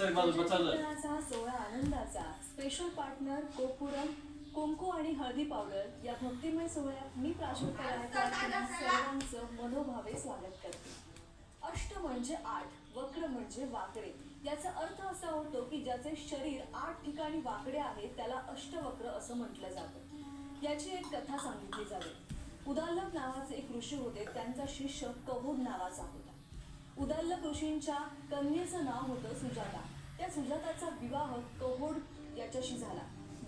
लग्नाचा सोहळा आनंदाचा स्पेशल पार्टनर कोपुरम कुंकू आणि हळदी पावडर या भक्तिमय सोहळ्यात मी सर्वांचं मनोभावे स्वागत करते. अष्ट म्हणजे 8, वक्र म्हणजे वाकडे. याचा अर्थ असा होतो की ज्याचे शरीर 8 ठिकाणी वाकडे आहे त्याला अष्टवक्र असं म्हटलं जातं. याची एक कथा सांगितली जाते. उदालक नावाचे एक ऋषी होते. त्यांचा शिष्य कहोड नावाचा होता. उदालक ऋषींच्या कन्येचं नाव होतं सुजाता. त्या सुजाताचा विवाह कहोड याच्याशी झाला.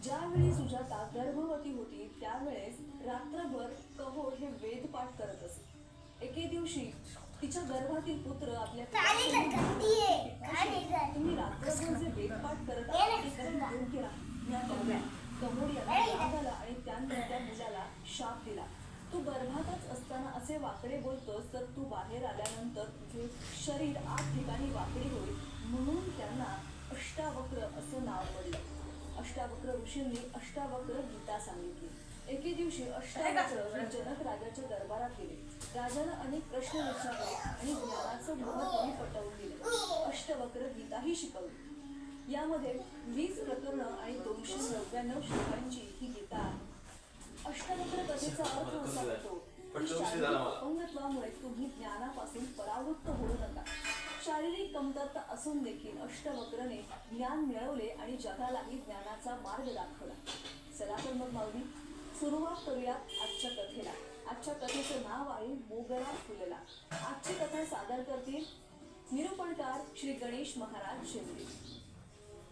ज्यावेळी सुजाता गर्भवती होती त्यावेळेस रात्रभर कहोड हे वेदपाठ करत असे. एके दिवशी तिच्या गर्भातील पुत्र आपल्या तुम्ही रात्रभर जे वेदपाठ करत आहात योग्य नाही. कहोड याला राग आला आणि त्याने त्या मुलाला शाप दिला. तू गर्भातच असताना असे वाकडे बोलतोस तर तू बाहेर आल्यानंतर तुझे शरीर 8 ठिकाणी वाकडे होईल. म्हणून त्यांना अष्टावक्र असं नाव पडलं. अष्टावक्र ऋषींनी अष्टावक्र गीता सांगितली. एके दिवशी अष्टावक्र जनक राजाच्या दरबारात गेले. राजाला अनेक प्रश्न विचारले आणि ज्ञानाचं महत्त्व पटवून दिले. अष्टवक्र गीता ही शिकवली. यामध्ये 20 प्रकरणं आणि 299 श्लोकांची ही गीता आहे. अष्टवक्र कथेचा अर्थ असा होतो की शारीरिक अपंगत्वामुळे तुम्ही ज्ञानापासून परावृत्त होऊ नका. शारीरिक कमतरता असून देखील अष्टवक्रने ज्ञान मिळवले आणि जगालाही ज्ञानाचा मार्ग दाखवला. चला तर मग माऊली सुरुवात करूया आजच्या कथेला. आजच्या कथेचं नाव आहे मोगरा फुलला. आजची कथा सादर करतील निरूपणकार श्री गणेश महाराज शिंदे.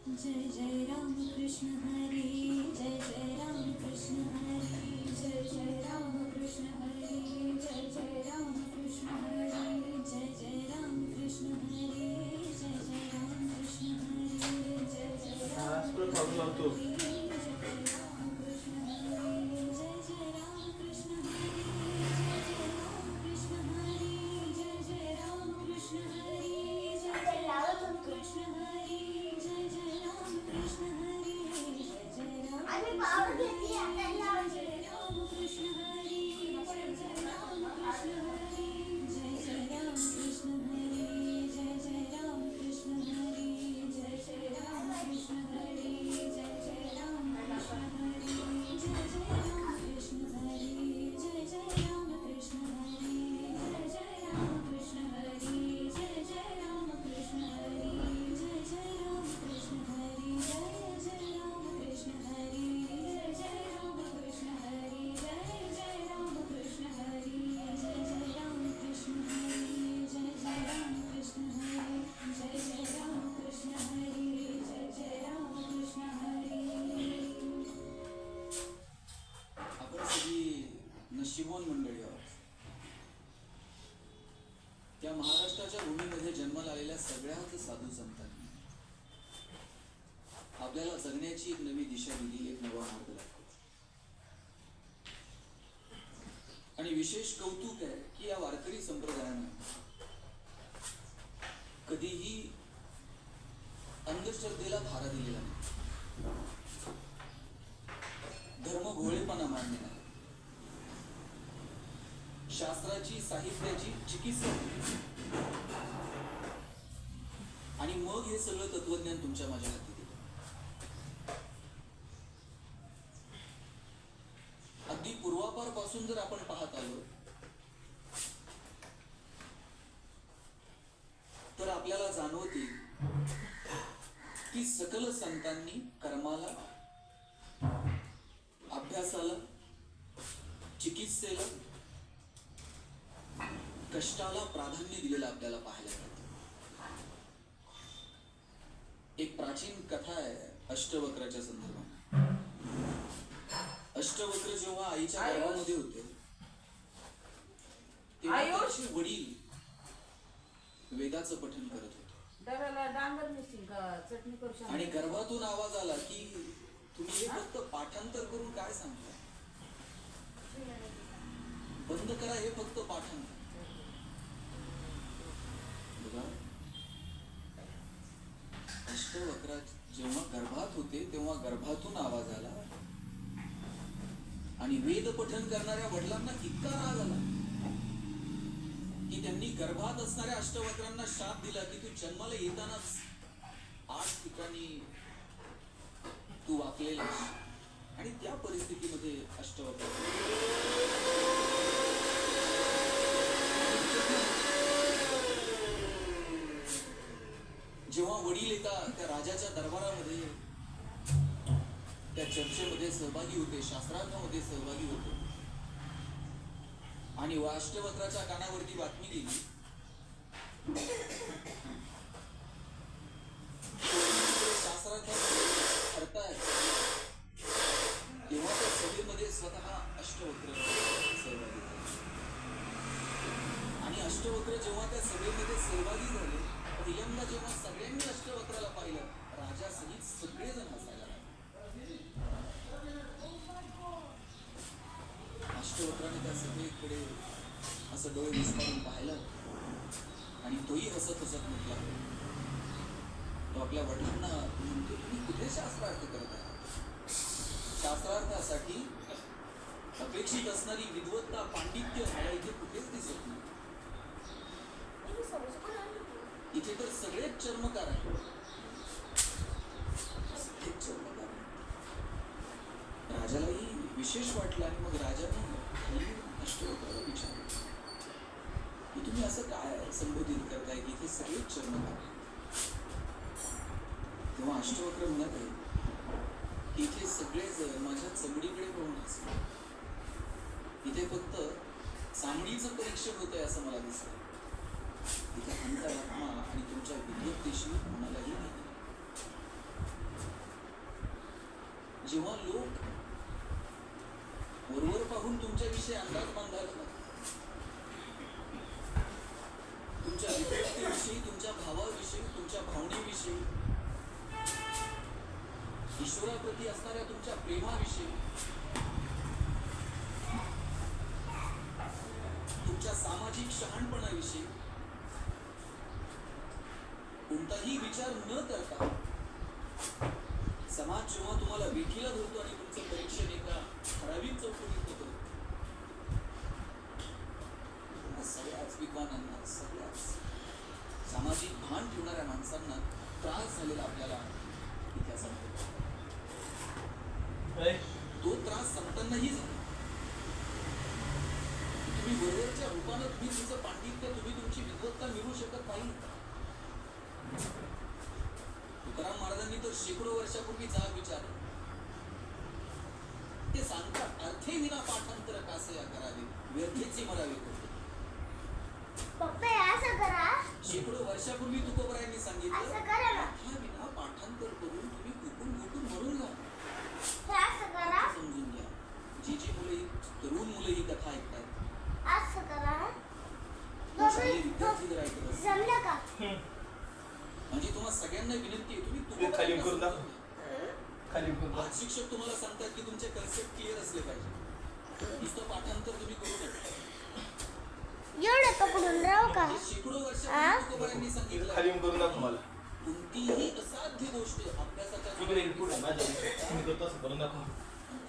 जय जय राम कृष्ण हरी, जय जय राम कृष्ण हरी, जय जय राम कृष्ण हरी, जय जय राम कृष्ण हरी, जय जय राम कृष्ण हरी, जय जय राम कृष्ण हरी, जय जय राम कृष्ण हरी, नशिबवान मंडळी आहोत. त्या महाराष्ट्राच्या भूमीमध्ये जन्माला आलेल्या सगळ्याच साधू संतांनी आपल्याला जगण्याची एक नवी दिशा दिली, एक नवा मार्ग दाखवला. आणि विशेष कौतुक आहे की या वारकरी संप्रदायानं कधीही अंधश्रद्धेला थारा दिलेला नाही. धर्म भोळेपणा मान्य नाही. शास्त्राची साहित्याची चिकित्सा आणि मग हे सगळं तत्वज्ञान तुमच्या माझ्या हाती दिलं. अगदी पूर्वापार पासून जर आपण पाहत आलो तर आपल्याला जाणवते की सकल संतांनी कर्माला, अभ्यासाला, चिकित्सेला, कष्टाला प्राधान्य दिलेलं आपल्याला पाहायला मिळतं. एक प्राचीन कथा आहे अष्टवक्राच्या संदर्भात. अष्टवक्र जेव्हा आईच्या गर्भामध्ये होते तेव्हा त्यांचे वडील वेदाचं पठण करत होते. आणि गर्भातून आवाज आला की तुम्ही हे फक्त पाठांतर करून काय सांगता, बंद करा हे फक्त पाठांतर. अष्टवक्र जेव्हा गर्भात होते तेव्हा गर्भातून आवाज आला आणि वेद पठन करणाऱ्या वडिलांना इतका राग आला की त्यांनी गर्भात असणाऱ्या अष्टवक्रांना शाप दिला की तू जन्माला येतानाच 8 ठिकाणी तू वाकलेलास आणि त्या परिस्थितीमध्ये अष्टवक्र जेव्हा वडील एका त्या राजाच्या दरबारामध्ये त्या चर्चेमध्ये सहभागी होते, शास्त्रार्थामध्ये सहभागी होते आणि अष्टवक्राच्या कानावरती बातमी गेली शास्त्रार्थामध्ये ठरतायत तेव्हा त्या सभेमध्ये स्वतः अष्टवक्र सहभागी झाले आणि अष्टवक्र जेव्हा त्या सभेमध्ये सहभागी झाले पहिल्यांदा जेव्हा सगळ्यांनी अष्टवक्राला पाहिलं राजासहित सगळेजण हसायला लागले. अष्टवक्राने त्या सभेकडे असं डोळे विस्तारून पाहिलं आणि तोही हसत हसत म्हटला, तो आपल्या वडिलांना म्हणतो, तुम्ही कुठे शास्त्रार्थ करत आहात? शास्त्रार्थासाठी अपेक्षित असणारी विद्वत्ता पांडित्य मला इथे कुठेच दिसत नाही. इथे तर सगळेच चर्मकार आहेत. सगळेच चर्मकार आहेत. राजालाही विशेष वाटलं आणि मग राजाने अष्टवक्राला विचारलं की तुम्ही असं काय संबोधित करताय की इथे सगळेच चर्मकार आहेत? तेव्हा अष्टवक्र म्हणत आहे की इथे सगळेच माझ्या चमडीकडे पाहून असतात. इथे फक्त चामडीचं परीक्षण होतंय असं मला दिसतंय. इथे अंतरात्मा आणि तुमच्या विद्वत्तेशी कोणालाही नाही. जेव्हा लोक वरवर पाहून तुमच्याविषयी अंदाज बांधायला तुमच्या विद्वत्तेविषयी, तुमच्या भावाविषयी, तुमच्या भावनेविषयी, ईश्वराप्रती असणाऱ्या तुमच्या प्रेमाविषयी, तुमच्या सामाजिक शहाणपणाविषयी कोणताही विचार न करता समाज जेव्हा तुम्हाला वेठीला धरतो आणि तुमचं परीक्षण एका ठराविक चौकटीत होतं, सगळ्याच विद्वानांना, सगळ्याच सामाजिक भान ठेवणाऱ्या माणसांना त्रास झालेला आपल्याला इतिहासात तो त्रास संतांनाही झाला. तुम्ही बरोबरच्या रूपानं तुम्ही तुमचं पांडित्य, तुम्ही तुमची विद्वत्ता मिळवू शकत नाही. तुकाराम महाराजांनी तर शेकडो वर्षापूर्वी जाग विचारला. ते सांगतात अर्थे विना पाठांतर कासे करावे, व्यर्थेचे मरावे करते. शेकडो वर्षापूर्वी तुकोबरायांनी सांगितलं अर्था विना पाठांतर करून तुम्ही घुकून घुकून मरून जा. समजून घ्या, जी मुलं, तरुण मुलं ही कथा ऐकतात, विद्यार्थी जर ऐकत असतील, म्हणजे तुम्हाला सगळ्यांना विनंती आहे, तुम्ही आज शिक्षक तुम्हाला सांगतात की तुमचे कन्सेप्ट क्लिअर असले पाहिजे. नुसतं पाठांतर तुम्ही करू शकता. शेकडो वर्षांनी सांगितलं कोणतीही असाध्य गोष्ट अभ्यासाच्या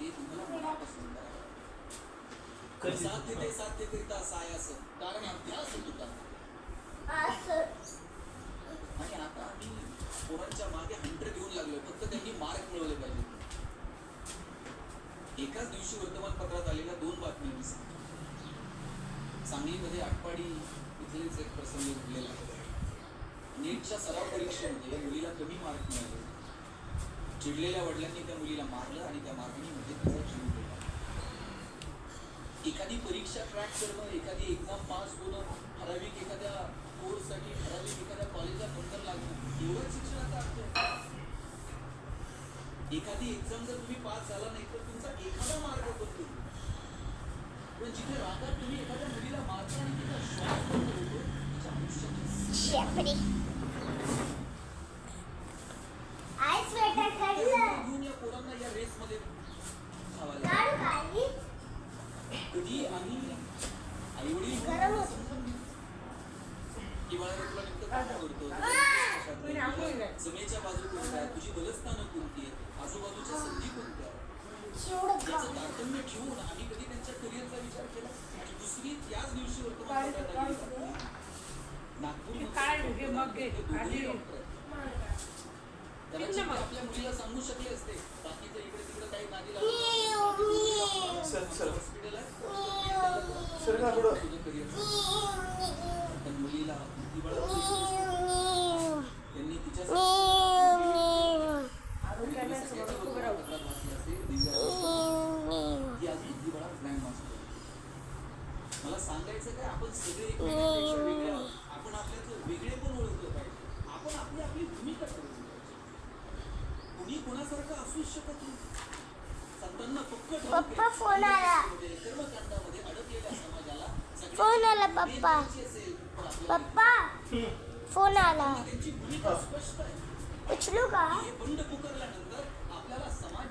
ते तुम्हाला मनापासून करावं. साध्य ते साध्य करिता सायास, कारण अभ्यास होत होता. आणि आता आम्ही पोरांच्या मागे हंटर घेऊन लागलो, फक्त त्यांनी मार्क मिळवले पाहिजे. एकाच दिवशी वर्तमानपत्रात आलेल्या 2 बातम्या मी सांगतो. सांगलीमध्ये आटपाडी इथलेच एक प्रसंग घडलेला आहे. नीटच्या सराव परीक्षेमध्ये मुलीला कमी मार्क मिळाले. चिडलेल्या वडिलांनी त्या मुलीला मारलं आणि त्या मारहाणीमध्ये तिचा जीव गेला. एखादी परीक्षा क्रॅक करणं, एखादी एक्झाम पास होणं, ठराविक एखाद्या कोर्ससाठी ठराविक एखाद्या कॉलेजला नंबर लागणं, एवढंच शिक्षणाचा अर्थ आहे. एखादी एक्झाम जर तुम्ही पास झाला नाही तर तुमचा एखादा मार्ग बदलतो. पण जिथे रागात तुम्ही एखाद्या मुलीला मारता आणि तिचा श्वास बंद होतो, तिच्या आयुष्यात घेऊन या पोरांना या रेसमध्ये कधी आम्ही आई वडील किंवा तुला नेमकं काय करतो, जमेच्या बाजू कोणत्या, तुझी बलस्थानं कोणती आहेत, आजूबाजूच्या संधी कोणत्या, त्याचं तारतम्य ठेवून आम्ही कधी त्यांच्या करिअरचा विचार केला. आणि दुसरी त्याच दिवशी वर्तमानपत्रात आली नागपूरमध्ये कदाचित ते आपल्या मुलीला सांगू शकले असते बाकीचं इकडे तिकडे काही नादी लागलं सर हॉस्पिटल आहे सर का थोडं तुझं करिअर पण मुलीला बुद्धिबळाची त्यांनी तिच्यासाठी मला सांगायचं काय आपण सगळे एकमेकांपेक्षा वेगळे आहोत. आपण आपल्यातलं वेगळे पण ओळखलं पाहिजे. आपण आपली आपली भूमिका ठरवली पाहिजे. कुणी कोणासारखं असूच शकत नाही. संतांना पक्क ठाऊक आहे. पप्पा फोन आला. कर्मकांडामध्ये अडकलेल्या समाजाला फोन आला पप्पा. असेल पण आपल्याला पप्पा फोन आला. त्यांची भूमिका स्पष्ट आहे. उचलू का? हे बंड पुकारल्यानंतर आपल्याला समाज